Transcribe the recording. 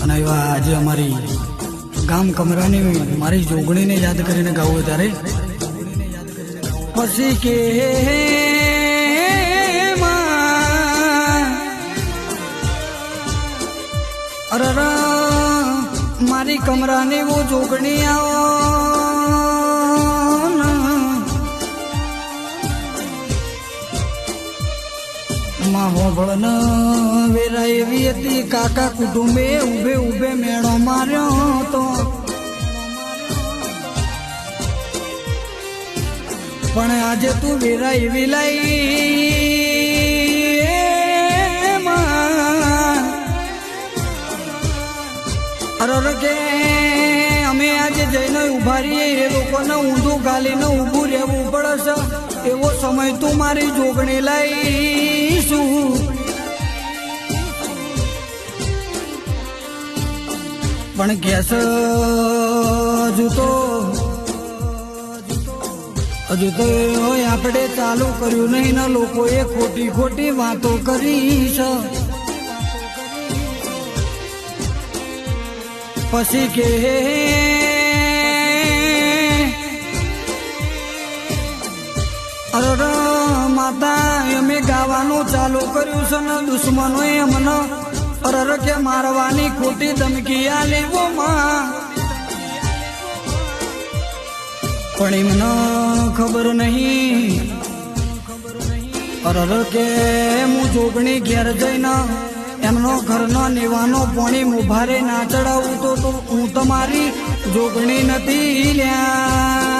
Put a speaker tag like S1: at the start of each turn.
S1: અને એવા આજે અમારી ગામ કમરાની મારી જોગણીને યાદ કરીને ગાવું ત્યારે પછી કે અરે મારી કમરાની वो જોગણી આવો હોબળન વેરા એવી હતી કાકા કુટુંબે ઉભે ઉભે મેળો માર્યો તો પણ આજે તું વેરા એવી લાઈ અરે કે અમે આજે જઈને ઉભા રહીએ એ લોકોને ઊંધું ગાલીને ઊભું રહેવું પડશે એવો સમય તું મારી જોગણી લાઈશું પણ ગેસ હજુ તો આપણે ચાલુ કર્યું નહીં ને લોકોએ ખોટી ખોટી વાતો કરી છે પછી કે અરે માતા અમે ગાવાનું ચાલુ કર્યું છે ને દુશ્મનોએ અમને અરે કે મારવાની ખોટી ધમકી આલી વો માં પણ એમને ખબર નહીં અરે કે હું જોગણી ઘેર જઈને એમનો ઘરનો નીવાનો પોણી મુભારે ના ચડાવું તો હું તમારી જોગણી નથી લ્યા